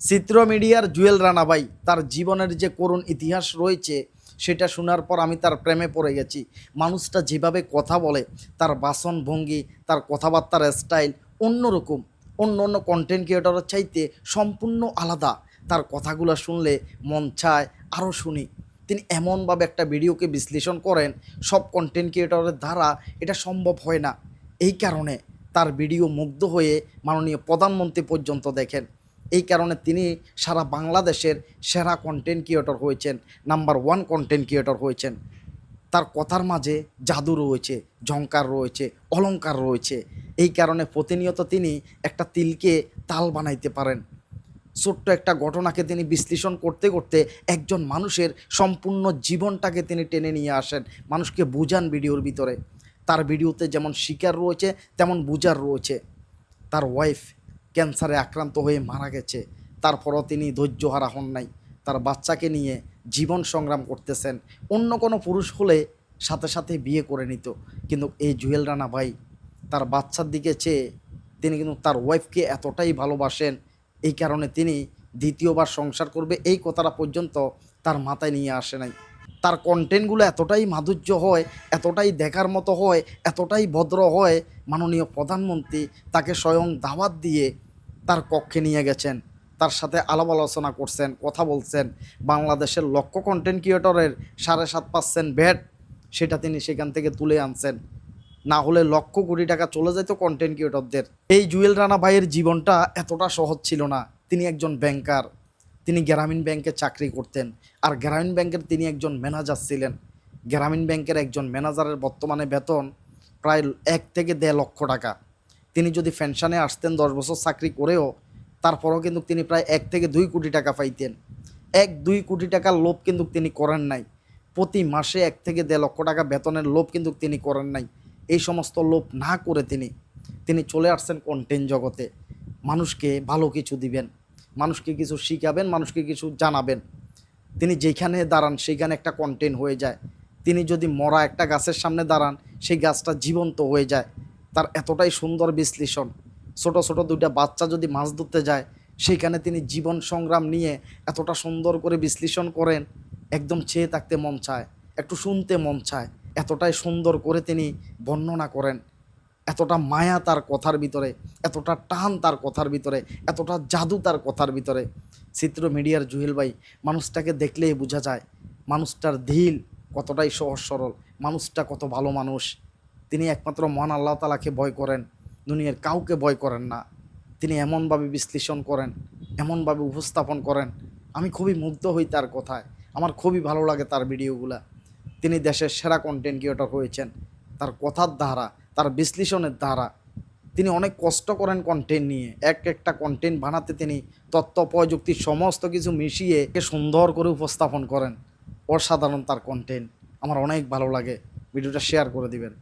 চিত্র মিডিয়ার জুয়েল রানা ভাই তার জীবনের যে করুণ ইতিহাস রয়েছে সেটা শোনার পর আমি তার প্রেমে পড়ে গেছি। মানুষটা যেভাবে কথা বলে, তার বাসন ভঙ্গি, তার কথাবার্তার স্টাইল অন্যরকম। অন্য অন্য কন্টেন্ট ক্রিয়েটরের চাইতে সম্পূর্ণ আলাদা। তার কথাগুলো শুনলে মন চায় আরও শুনি। তিনি এমনভাবে একটা ভিডিওকে বিশ্লেষণ করেন, সব কন্টেন্ট ক্রিয়েটরের দ্বারা এটা সম্ভব হয় না। এই কারণে তার ভিডিও মুগ্ধ হয়ে মাননীয় প্রধানমন্ত্রী পর্যন্ত দেখেন। এই কারণে তিনি সারা বাংলাদেশের সেরা কন্টেন্ট ক্রিয়েটর হয়েছেন, নাম্বার ওয়ান কন্টেন্ট ক্রিয়েটর হয়েছেন। তার কথার মাঝে জাদু রয়েছে, ঝংকার রয়েছে, অলংকার রয়েছে। এই কারণে প্রতিনিয়ত তিনি একটা তিলকে তাল বানাইতে পারেন। ছোট্ট একটা ঘটনাকে তিনি বিশ্লেষণ করতে করতে একজন মানুষের সম্পূর্ণ জীবনটাকে তিনি টেনে নিয়ে আসেন, মানুষকে বুঝান ভিডিওর ভিতরে। তার ভিডিওতে যেমন শিকার রয়েছে তেমন বুঝার রয়েছে। তার ওয়াইফ ক্যান্সারে আক্রান্ত হয়ে মারা গেছে, তারপরও তিনি ধৈর্যহারা হন নাই। তার বাচ্চাকে নিয়ে জীবন সংগ্রাম করতেছেন। অন্য কোনো পুরুষ হলে সাথে সাথে বিয়ে করে নিত, কিন্তু এই জুয়েল রানা ভাই তার বাচ্চার দিকে চেয়ে তিনি কিন্তু তার ওয়াইফকে এতটাই ভালোবাসেন। এই কারণে তিনি দ্বিতীয়বার সংসার করবে এই কথাটা পর্যন্ত তার মাথায় নিয়ে আসে নাই। তার কন্টেন্টগুলো এতটাই মাধুর্য হয়, এতটাই দেখার মতো হয়, এতটাই ভদ্র হয়, মাননীয় প্রধানমন্ত্রী তাকে স্বয়ং দাওয়াত দিয়ে তার কক্ষে নিয়ে গেছেন, তার সাথে আলাপ আলোচনা করছেন, কথা বলছেন। বাংলাদেশের লক্ষ কন্টেন্ট ক্রিয়েটরের 7.5% ভ্যাট সেটা তিনি সেখান থেকে তুলে আনছেন। না হলে লক্ষ কোটি টাকা চলে যেত কন্টেন্ট ক্রিয়েটরদের। এই জুয়েল রানা ভাইয়ের জীবনটা এতটা সহজ ছিল না। তিনি একজন ব্যাংকার, তিনি গ্রামীণ ব্যাংকে চাকরি করতেন। আর গ্রামীণ ব্যাংকের তিনি একজন ম্যানেজার ছিলেন। গ্রামীণ ব্যাংকের একজন ম্যানেজারের বর্তমানে বেতন প্রায় 1 থেকে 1.5 লক্ষ টাকা। তিনি যদি পেনশনে আসতেন 10 বছর চাকরি করেও, তারপরও কিন্তু তিনি প্রায় 1 থেকে 2 কোটি টাকা পাইতেন। 1-2 কোটি টাকার লোভ কিন্তু তিনি করেন নাই। প্রতি মাসে 1 থেকে 1.5 লক্ষ টাকা বেতনের লোভ কিন্তু তিনি করেন নাই। এই সমস্ত লোভ না করে তিনি চলে আসছেন কন্টেন্ট জগতে। মানুষকে ভালো কিছু দিবেন, মানুষকে কিছু শিখাবেন, মানুষকে কিছু জানাবেন। তিনি যেখানে দাঁড়ান সেইখানে একটা কন্টেন্ট হয়ে যায়। তিনি যদি মরা একটা গাছের সামনে দাঁড়ান, সেই গাছটা জীবন্ত হয়ে যায়। তার এতটাই সুন্দর বিশ্লেষণ। ছোট ছোট দুইটা বাচ্চা যদি মাছ ধরতে যায়, সেইখানে তিনি জীবন সংগ্রাম নিয়ে এতটা সুন্দর করে বিশ্লেষণ করেন, একদম চেয়ে থাকতে মন চায়, একটু শুনতে মন চায়। এতটাই সুন্দর করে তিনি বর্ণনা করেন, এতটা মায়া তার কথার ভিতরে, এতটা টান তার কথার ভিতরে, এতটা জাদু তার কথার ভিতরে। চিত্র মিডিয়ার জুহেল ভাই মানুষটাকে দেখলেই বোঝা যায় মানুষটার দিল কতটাই সহজ সরল, মানুষটা কত ভালো মানুষ। তিনি একমাত্র মহান আল্লাহ তাআলাকে ভয় করেন, দুনিয়ার কাউকে ভয় করেন না। তিনি এমনভাবে বিশ্লেষণ করেন, এমনভাবে উপস্থাপন করেন, আমি খুবই মুগ্ধ হই তার কথায়। আমার খুবই ভালো লাগে তার ভিডিওগুলা। তিনি দেশের সেরা কন্টেন্ট ক্রিয়েটর হয়েছেন তার কথার দ্বারা, তার বিশ্লেষণের দ্বারা। তিনি অনেক কষ্ট করেন কন্টেন্ট নিয়ে, একটা কন্টেন্ট বানাতে তিনি তথ্য প্রযুক্তির সমস্ত কিছু মিশিয়ে সুন্দর করে উপস্থাপন করেন। অসাধারণ তার কন্টেন্ট, আমার অনেক ভালো লাগে। ভিডিওটা শেয়ার করে দিবেন।